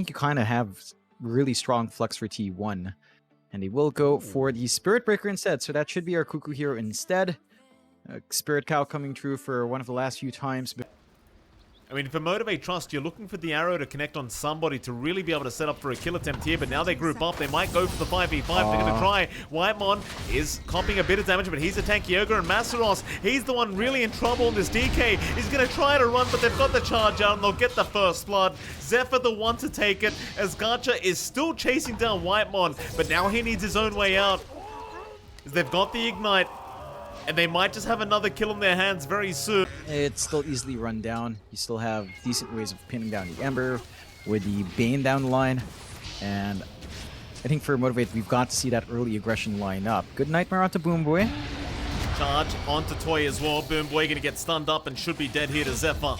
think you kind of have really strong flux for T1. And they will go for the Spirit Breaker instead. So that should be our Cuckoo hero instead. Spirit Cow coming through for one of the last few times. I mean, for Motivate Trust, you're looking for the arrow to connect on somebody to really be able to set up for a kill attempt here, but now they group up. They might go for the 5v5. They're going to try. Whitemon is copying a bit of damage, but he's a tanky ogre, and Masaros, he's the one really in trouble in this DK. He's going to try to run, but they've got the charge out, and they'll get the first blood. Zephyr the one to take it, as Gacha is still chasing down Whitemon, but now he needs his own way out. They've got the Ignite, and they might just have another kill in their hands very soon. It's still easily run down. You still have decent ways of pinning down the Ember with the Bane down the line. And I think for Motivate, we've got to see that early aggression line up. Good Nightmare onto Boom Boy. Charge onto Toy as well. Boom Boy going to get stunned up and should be dead here to Zephyr.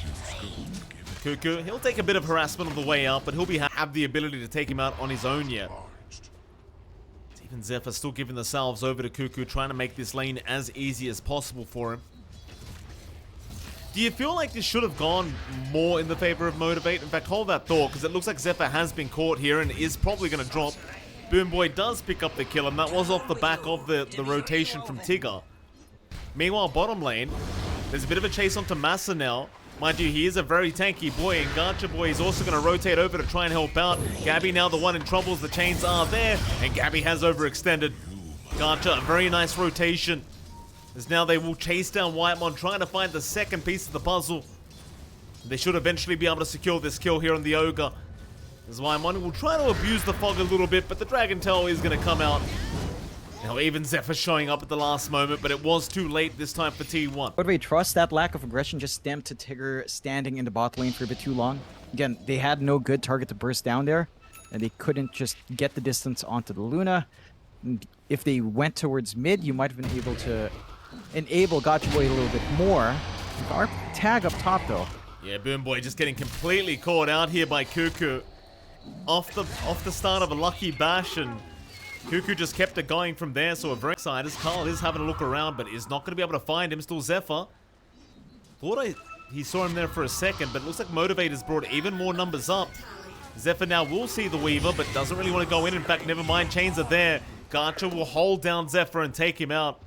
Cuckoo, he'll take a bit of harassment on the way out, but he'll have the ability to take him out on his own yet. Even Zephyr still giving the salves over to Cuckoo, trying to make this lane as easy as possible for him. Do you feel like this should have gone more in the favor of Motivate? In fact, hold that thought, because it looks like Zephyr has been caught here and is probably going to drop. Boom Boy does pick up the kill, and that was off the back of the rotation from Tigger. Meanwhile, bottom lane, there's a bit of a chase onto Massa now. Mind you, he is a very tanky boy, and Gacha Boy is also going to rotate over to try and help out. Gabby now the one in trouble as the chains are there, and Gabby has overextended. Gacha, a very nice rotation. As now they will chase down Whitemon, trying to find the second piece of the puzzle. They should eventually be able to secure this kill here on the Ogre. As Whitemon will try to abuse the fog a little bit, but the Dragon Tail is going to come out. Now even Zephyr showing up at the last moment, but it was too late this time for T1. Motivate Trust, that lack of aggression just stemmed to Tigger standing in the bot lane for a bit too long. Again, they had no good target to burst down there, and they couldn't just get the distance onto the Luna. If they went towards mid, you might have been able to enable Gacha Boy a little bit more. Our tag up top though. Yeah, Boom Boy just getting completely caught out here by Cuckoo. Off the start of a lucky bash, and Cuckoo just kept it going from there, so a very excited. Carl is having a look around, but is not going to be able to find him. Still Zephyr. Thought he saw him there for a second, but it looks like Motivate has brought even more numbers up. Zephyr now will see the Weaver, but doesn't really want to go in. In fact, never mind, chains are there. Gacha will hold down Zephyr and take him out.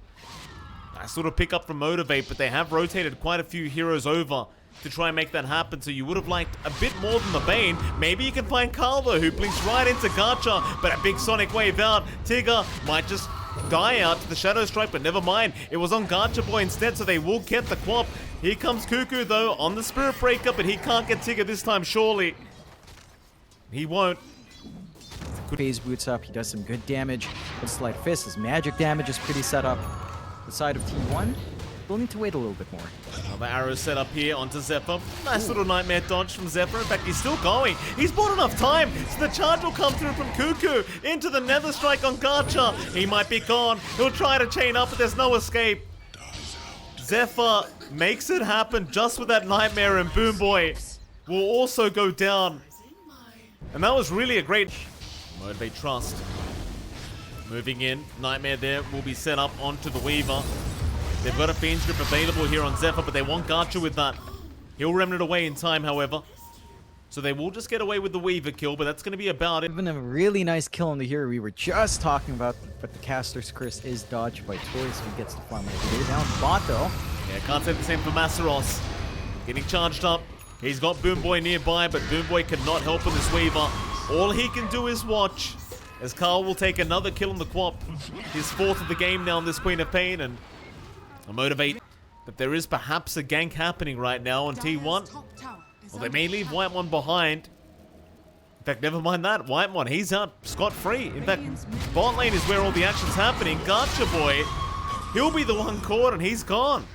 Nice sort of pick up from Motivate, but they have rotated quite a few heroes over to try and make that happen, so you would have liked a bit more than the Bane. Maybe you can find Carl though, who blinks right into Gacha, but a big Sonic Wave out. Tigger might just die out to the Shadow Strike, but never mind. It was on Gacha Boy instead, so they will get the Quap. Here comes Cuckoo though, on the Spirit Breaker, but he can't get Tigger this time, surely. He won't. Phase boots up, he does some good damage. With Slight Fist, his magic damage is pretty set up. The side of T1, we'll need to wait a little bit more. Another arrow set up here onto Zephyr. Nice little nightmare dodge from Zephyr. In fact, he's still going. He's bought enough time, so the charge will come through from Cuckoo into the Nether Strike on Gacha. He might be gone. He'll try to chain up, but there's no escape. Zephyr makes it happen just with that nightmare, and Boom Boy will also go down. And that was really a great Motivate Trust. Moving in, Nightmare there will be set up onto the Weaver. They've got a Fiend's Grip available here on Zephyr, but they want Gacha with that. He'll remnant away in time, however. So they will just get away with the Weaver kill, but that's going to be about it. Even a really nice kill on the hero we were just talking about, but the Caster's Curse is dodged by Toy, so he gets the farm way down bot though. Yeah, can't say the same for Masaros. Getting charged up. He's got Boom Boy nearby, but Boom Boy cannot help with this Weaver. All he can do is watch, as Carl will take another kill on the Quap. His fourth of the game now on this Queen of Pain, and Motivate that there is perhaps a gank happening right now on T1. Well, they may leave Whitemon behind. In fact, never mind that. Whitemon, he's out scot-free. In fact, bot lane is where all the action's happening. Gacha Boy, he'll be the one caught, and he's gone.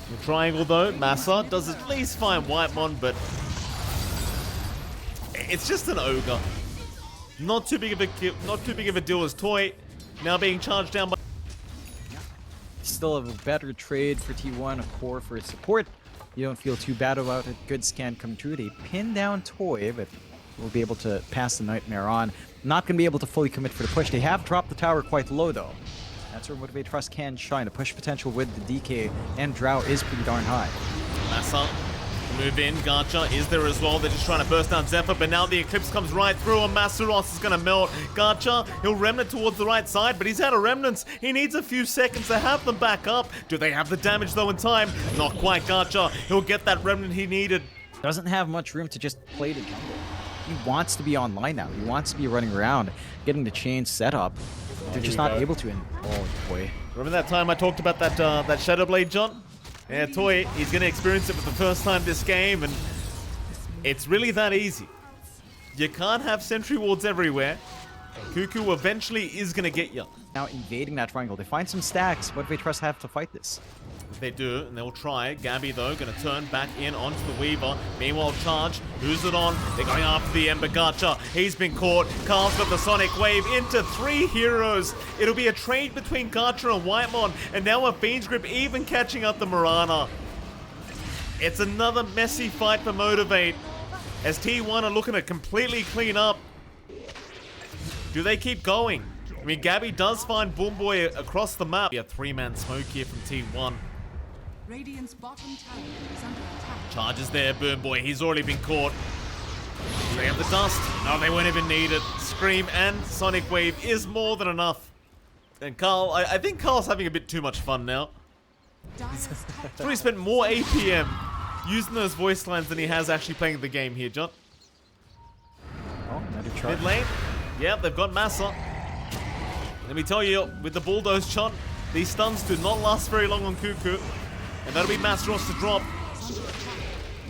The triangle though, Massa does at least find Whitemon, but it's just an ogre. Not too big of a deal as Toy now being charged down by. Still have a better trade for T1, a core for support. You don't feel too bad about it. Good scan come true. They pin down Toy, but we'll be able to pass the Nightmare on. Not going to be able to fully commit for the push. They have dropped the tower quite low though. That's where Motivate Trust can shine. The push potential with the DK and Drow is pretty darn high. Massa Move in, Gacha is there as well. They're just trying to burst down Zephyr, but now the Eclipse comes right through and Masaros is going to melt. Gacha, he'll remnant towards the right side, but he's out of remnants. He needs a few seconds to have them back up. Do they have the damage though in time? Not quite, Gacha. He'll get that remnant he needed. Doesn't have much room to just play the jungle. He wants to be online now. He wants to be running around, getting the chain set up. They're just not able to. Oh boy. Remember that time I talked about that Shadow Blade, John? Yeah, Toy, he's going to experience it for the first time this game, and it's really that easy. You can't have sentry wards everywhere. Cuckoo eventually is going to get you. Now invading that triangle. They find some stacks. What do they trust have to fight this? They do, and they'll try. Gabby, though, going to turn back in onto the Weaver. Meanwhile, Charge, who's it on? They're going after the Ember. Gacha. He's been caught. Carl's got the Sonic Wave into 3 heroes. It'll be a trade between Gacha and Whitemon, and now a Fiend's Grip even catching up the Mirana. It's another messy fight for Motivate, as T1 are looking to completely clean up. Do they keep going? I mean, Gabby does find Boomboy across the map. A 3-man smoke here from T1. Radiant's bottom tower is under attack. Charges there, Boomboy. He's already been caught. They have the dust. No, they won't even need it. Scream and Sonic Wave is more than enough. And Carl, I think Carl's having a bit too much fun now. He's probably spent more APM using those voice lines than he has actually playing the game here, John. Oh, another charge. Mid lane. Yep, they've got Massa. Let me tell you, with the Bulldoze, John, these stuns do not last very long on Cuckoo. And that'll be Masteros to drop.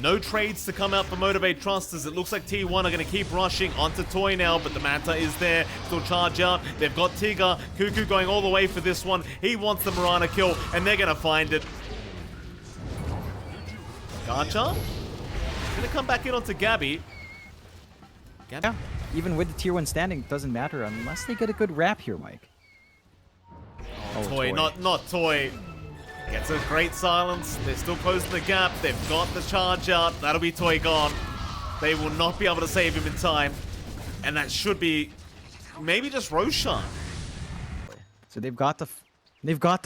No trades to come out for Motivate Trust, as it looks like T1 are going to keep rushing onto Toy now, but the Manta is there. Still charge out. They've got Tigger. Cuckoo going all the way for this one. He wants the Mirana kill, and they're going to find it. Gacha? Going to come back in onto Gabby. Gabby? Yeah, even with the tier 1 standing, it doesn't matter unless they get a good wrap here, Mike. Oh, Toy, not Toy. Gets a great silence. They're still closing the gap. They've got the charge out. That'll be Toy gone. They will not be able to save him in time. And that should be maybe just Roshan. So they've got to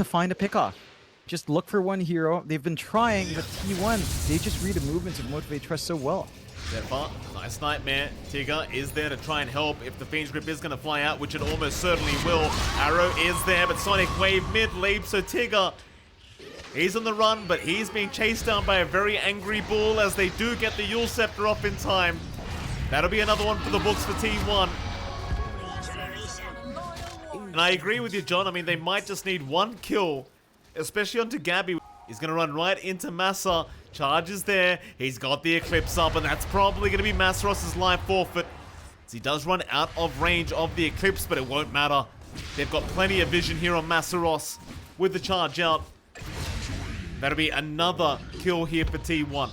find a pickoff. Just look for one hero. They've been trying, but T1, they just read the movements of Motivate Trust so well. Zephyr, nice nightmare. Tigger is there to try and help if the Fiend's Grip is going to fly out, which it almost certainly will. Arrow is there, but Sonic Wave mid-leap, so Tigger, he's on the run, but he's being chased down by a very angry bull as they do get the Yule Scepter off in time. That'll be another one for the books for T1. And I agree with you, John. I mean, they might just need one kill, especially onto Gabby. He's going to run right into Massa. Charge is there. He's got the Eclipse up, and that's probably going to be Masaros' life forfeit. As he does run out of range of the Eclipse, but it won't matter. They've got plenty of vision here on Masaros with the charge out. That'll be another kill here for T1.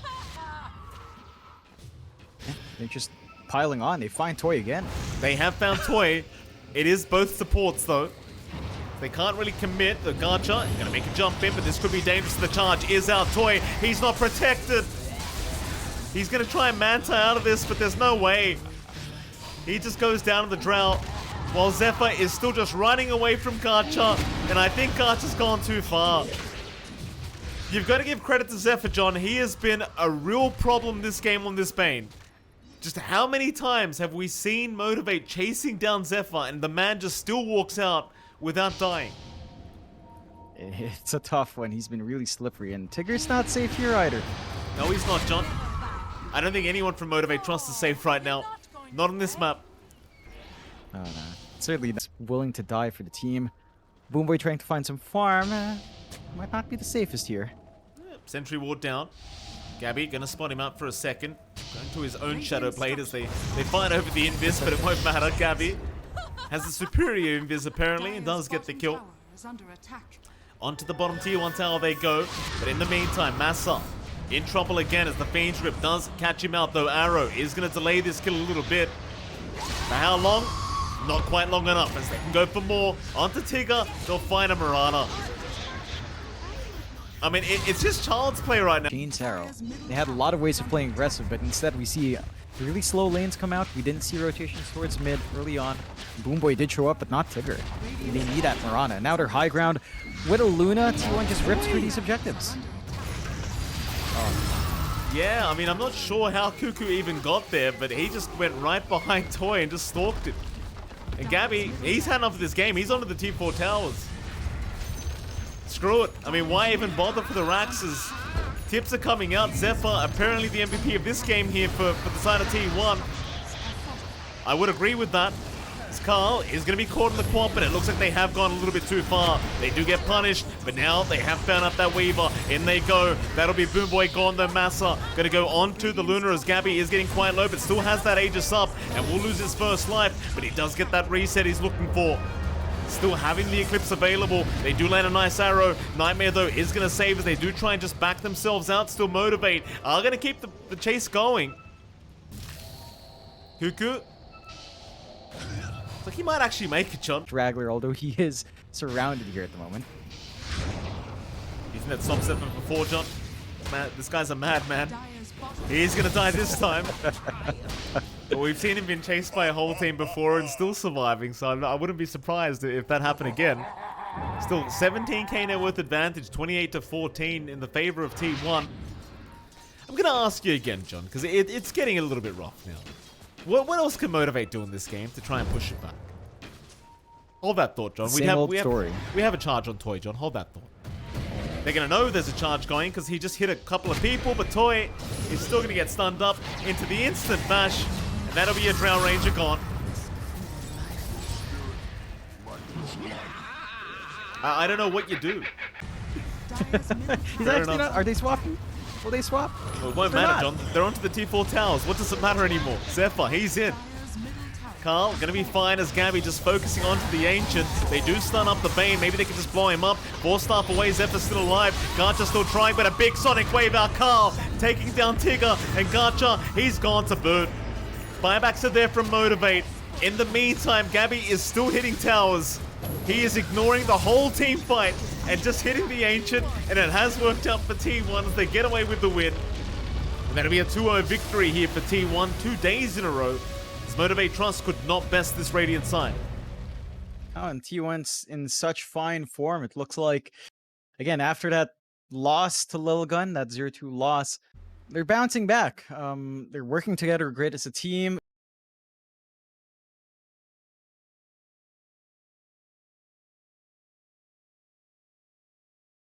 They're just piling on. They find Toy again. They have found Toy. It is both supports, though. They can't really commit. The Gacha is going to make a jump in, but this could be dangerous. The charge is out. Toy, he's not protected. He's going to try and Manta out of this, but there's no way. He just goes down in the drought, while Zephyr is still just running away from Gacha, and I think Gacha's gone too far. You've got to give credit to Zephyr, John. He has been a real problem this game on this Bane. Just how many times have we seen Motivate chasing down Zephyr, and the man just still walks out without dying? It's a tough one. He's been really slippery, and Tigger's not safe here either. No, he's not, John. I don't think anyone from Motivate Trust is safe right now. Not on this map. Oh, no. Certainly not willing to die for the team. Boomboy trying to find some farm. Might not be the safest here. Sentry ward down. Gabby gonna spot him out for a second. Going to his own Shadow Blade as they fight over the Invis, but it won't matter. Gabby has a superior Invis apparently and does get the kill. Onto the bottom tier 1 tower they go, but in the meantime, Massa in trouble again as the Fiend's Grip does catch him out, though Arrow is gonna delay this kill a little bit. For how long? Not quite long enough, as they can go for more. Onto Tigger, they'll find a Mirana. I mean, it's just child's play right now. Jane's Arrow. They had a lot of ways of playing aggressive, but instead we see really slow lanes come out. We didn't see rotations towards mid early on. Boomboy did show up, but not Tigger. They need that Mirana. Now they're high ground. With a Luna, T1 just rips through these objectives. Oh. Yeah, I mean, I'm not sure how Cuckoo even got there, but he just went right behind Toy and just stalked it. And Gabby, he's had enough of this game. He's onto the T4 towers. Screw it. I mean, why even bother for the Raxes? Tips are coming out. Zephyr, apparently the MVP of this game here for the side of T1. I would agree with that. Carl is going to be caught in the quad, but it looks like they have gone a little bit too far. They do get punished, but now they have found out that Weaver. In they go. That'll be Boomboy gone though. Massa going to go onto the Luna as Gabby is getting quite low, but still has that Aegis up and will lose his first life, but he does get that reset he's looking for. Still having the Eclipse available. They do land a nice arrow. Nightmare, though, is going to save as they do try and just back themselves out. Still motivate. Are going to keep the chase going. Cuckoo. Like he might actually make it, John. Straggler, although he is surrounded here at the moment. Isn't that Psalm 7 before, John? Man, this guy's a madman. Dire's bottom He's going to die this time. But we've seen him being chased by a whole team before and still surviving, so I wouldn't be surprised if that happened again. Still, 17k net worth advantage, 28-14 in the favor of T1. I'm going to ask you again, John, because it's getting a little bit rough now. What else can Motivate do in this game to try and push it back? Hold that thought, John. Same old story. We have a charge on Toy, John. Hold that thought. They're going to know there's a charge going because he just hit a couple of people, but Toy is still going to get stunned up into the instant bash, and that'll be a Drow Ranger gone. I don't know what you do. Dire's middle He's Fair actually enough. not. Are they swapping? Will they swap? Well, it won't They're matter, not. John. They're onto the T4 towers. What does it matter anymore? Zephyr, he's in. Dire's middle tower. Carl, gonna be fine as Gabby just focusing onto the Ancient. They do stun up the Bane. Maybe they can just blow him up. 4-staff away. Zephyr's still alive. Garcha still trying, but a big Sonic Wave out. Carl taking down Tigger. And Garcha, he's gone to boot. Buybacks are there from Motivate. In the meantime, Gabby is still hitting towers. He is ignoring the whole team fight and just hitting the Ancient. And it has worked out for T1 as they get away with the win. And that'll be a 2-0 victory here for T1, 2 days in a row. As Motivate Trust could not best this Radiant side. Oh, and T1's in such fine form. It looks like, again, after that loss to Lil Gun, that 0-2 loss, they're bouncing back. They're working together great as a team.